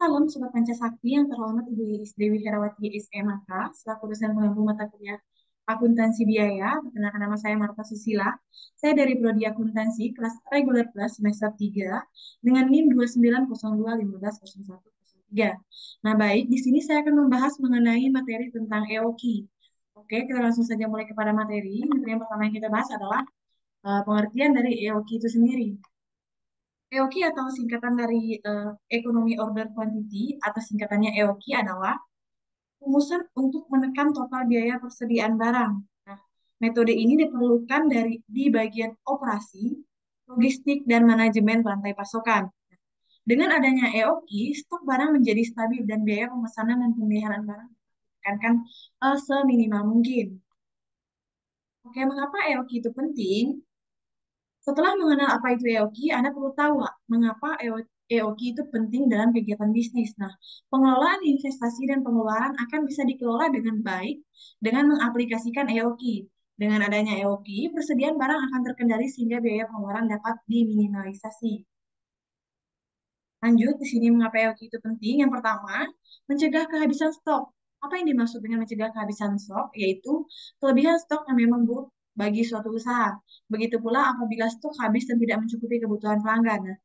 Salam Sobat Pancasakti yang terhormat Ibu Iris Dewi Herawati SMAK, selaku dosen pengampu mata kuliah Akuntansi Biaya. Perkenalkan nama saya Marta Susila. Saya dari Prodi Akuntansi, kelas reguler plus semester 3, dengan NIM 2902150103. Nah, baik, di sini saya akan membahas mengenai materi tentang EOKI. Oke, kita langsung saja mulai kepada materi. Materi yang pertama yang kita bahas adalah pengertian dari EOKI itu sendiri. EOQ atau singkatan dari Economy Order Quantity atau singkatannya EOQ adalah rumusan untuk menekan total biaya persediaan barang. Nah, metode ini diperlukan di bagian operasi, logistik, dan manajemen rantai pasokan. Dengan adanya EOQ, stok barang menjadi stabil dan biaya pemesanan dan pemeliharaan barang ditekankan seminimal mungkin. Oke, mengapa EOQ itu penting? Setelah mengenal apa itu EOQ, Anda perlu tahu mengapa EOQ itu penting dalam kegiatan bisnis. Nah, pengelolaan investasi dan pengeluaran akan bisa dikelola dengan baik dengan mengaplikasikan EOQ. Dengan adanya EOQ, persediaan barang akan terkendali sehingga biaya pengeluaran dapat diminimalisasi. Lanjut, di sini mengapa EOQ itu penting? Yang pertama, mencegah kehabisan stok. Apa yang dimaksud dengan mencegah kehabisan stok? Yaitu kelebihan stok yang memang buruk bagi suatu usaha. Begitu pula apabila stok habis dan tidak mencukupi kebutuhan pelanggan. Nah,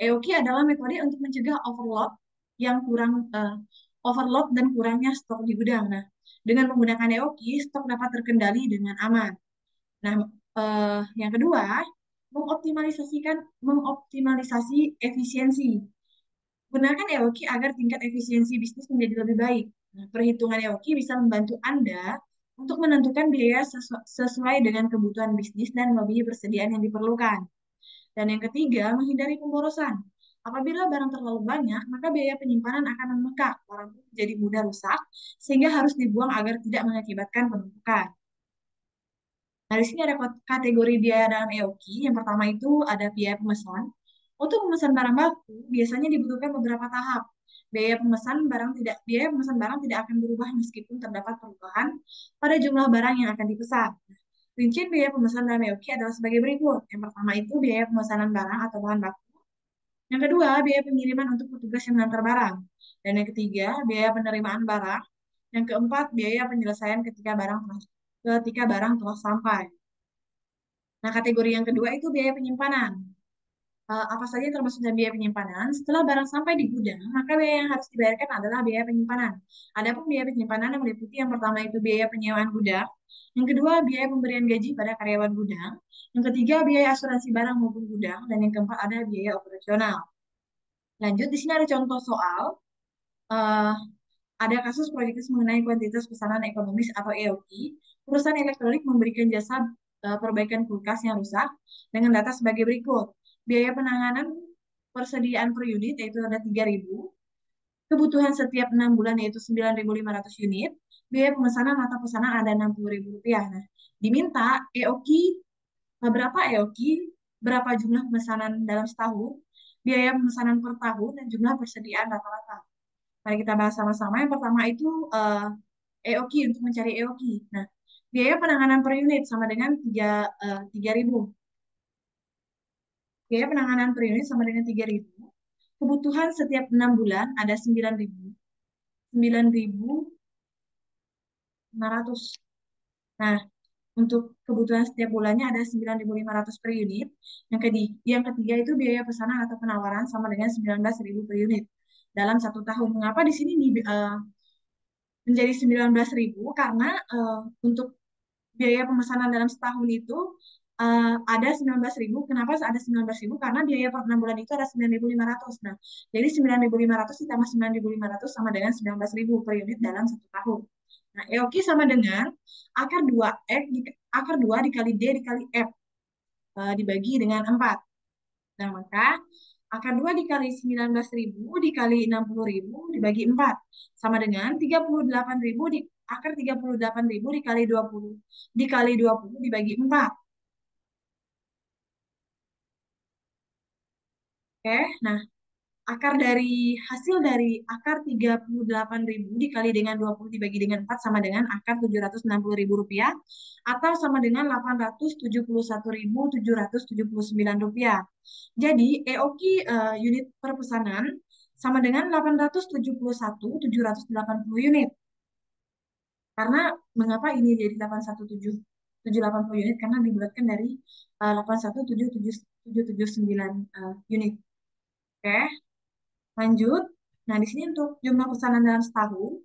EOQ adalah metode untuk mencegah overload dan kurangnya stok di gudang. Nah, dengan menggunakan EOQ, stok dapat terkendali dengan aman. Nah, yang kedua, mengoptimalisasi efisiensi. Gunakan EOQ agar tingkat efisiensi bisnis menjadi lebih baik. Nah, perhitungan EOQ bisa membantu Anda untuk menentukan biaya sesuai dengan kebutuhan bisnis dan melebihi persediaan yang diperlukan. Dan yang ketiga, menghindari pemborosan. Apabila barang terlalu banyak, maka biaya penyimpanan akan membengkak. Barang pun jadi mudah rusak, sehingga harus dibuang agar tidak mengakibatkan penumpukan. Nah, di sini ada kategori biaya dalam EOQ. Yang pertama itu ada biaya pemesan. Untuk memesan barang baku, biasanya dibutuhkan beberapa tahap. Biaya pemesan barang tidak akan berubah meskipun terdapat perubahan pada jumlah barang yang akan dipesan. Rincian biaya pemesanan dalam EOQ adalah sebagai berikut. Yang pertama itu biaya pemesanan barang atau bahan baku. Yang kedua, biaya pengiriman untuk petugas yang mengantar barang. Dan yang ketiga, biaya penerimaan barang. Yang keempat, biaya penyelesaian ketika barang telah sampai. Nah, kategori yang kedua itu biaya penyimpanan. Apa saja yang termasuk dalam biaya penyimpanan? Setelah barang sampai di gudang, maka biaya yang harus dibayarkan adalah biaya penyimpanan. Adapun biaya penyimpanan yang meliputi yang pertama itu biaya penyewaan gudang, yang kedua biaya pemberian gaji pada karyawan gudang, yang ketiga biaya asuransi barang maupun gudang, dan yang keempat ada biaya operasional. Lanjut, di sini ada contoh soal. Eh, ada kasus proyektis mengenai kuantitas pesanan ekonomis atau EOQ. Perusahaan elektronik memberikan jasa perbaikan kulkas yang rusak dengan data sebagai berikut. Biaya penanganan persediaan per unit yaitu ada 3.000. Kebutuhan setiap 6 bulan yaitu 9.500 unit. Biaya pemesanan atau pesanan ada Rp60.000. Nah, diminta EOQ berapa EOQ, berapa jumlah pemesanan dalam setahun, biaya pemesanan per tahun, dan jumlah persediaan rata-rata. Mari kita bahas sama-sama. Yang pertama itu EOQ untuk mencari EOQ. Nah, biaya penanganan per unit sama dengan 3.000. Biaya penanganan per unit sama dengan 3.000. Kebutuhan setiap 6 bulan ada 9.000. 9.500. Nah, untuk kebutuhan setiap bulannya ada 9.500 per unit. Yang ketiga itu biaya pesanan atau penawaran sama dengan 19.000 per unit dalam 1 tahun. Mengapa di sini menjadi 19.000? Karena untuk biaya pemesanan dalam setahun itu ada 19.000. Kenapa ada 19.000? Karena biaya per 6 bulan itu ada 9.500. Nah, jadi 9.500 ditambah 9.500 sama dengan 19.000 per unit dalam 1 tahun. Nah, EOQ sama dengan akar 2 dikali D dikali F dibagi dengan 4. Nah, maka akar 2 dikali 19.000 dikali 60.000 dibagi 4. Sama dengan 38.000 akar 38.000 dikali 20 dibagi 4. Oke, nah hasil dari akar 38.000 dikali dengan 20 dibagi dengan 4 sama dengan akar Rp760.000 atau sama dengan Rp871.779. Jadi EOQ unit per pesanan sama dengan 871.780 unit. Karena mengapa ini jadi 817.780 unit? Karena dibuatkan dari 817.779 unit. Oke, lanjut. Nah, di sini untuk jumlah pesanan dalam setahun,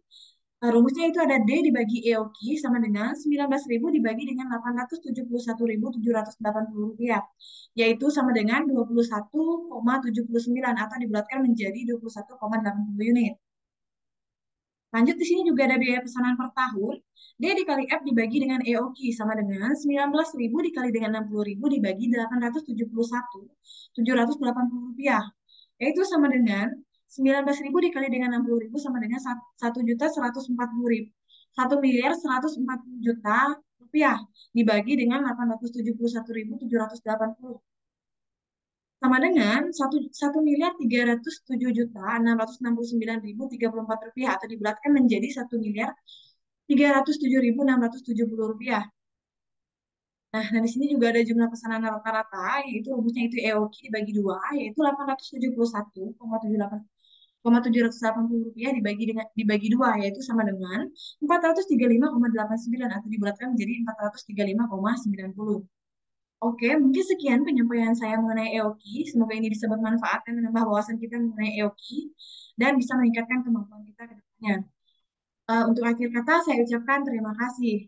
rumusnya itu ada D dibagi EOQ sama dengan 19.000 dibagi dengan 871.780 rupiah, yaitu sama dengan 21,79 atau dibulatkan menjadi 21,80 unit. Lanjut di sini juga ada biaya pesanan per tahun. D dikali F dibagi dengan EOQ sama dengan 19.000 dikali dengan 60.000 dibagi 871.780 rupiah. Yaitu sama dengan 19.000 dikali dengan 60.000 sama dengan 1.140.000. 1.140.000.000 rupiah dibagi dengan 871.780 sama dengan 1.1.307.669.034 rupiah atau dibulatkan menjadi 1.307.670 rupiah. Nah, di sini juga ada jumlah pesanan rata-rata, yaitu rumusnya itu EOQ dibagi dua, yaitu 871,780 rupiah dibagi dua, yaitu sama dengan 435,89 atau dibulatkan menjadi 435,90. Oke, mungkin sekian penyampaian saya mengenai EOQ. Semoga ini bisa bermanfaat dan menambah wawasan kita mengenai EOQ dan bisa meningkatkan kemampuan kita ke depannya. Untuk akhir kata, saya ucapkan terima kasih.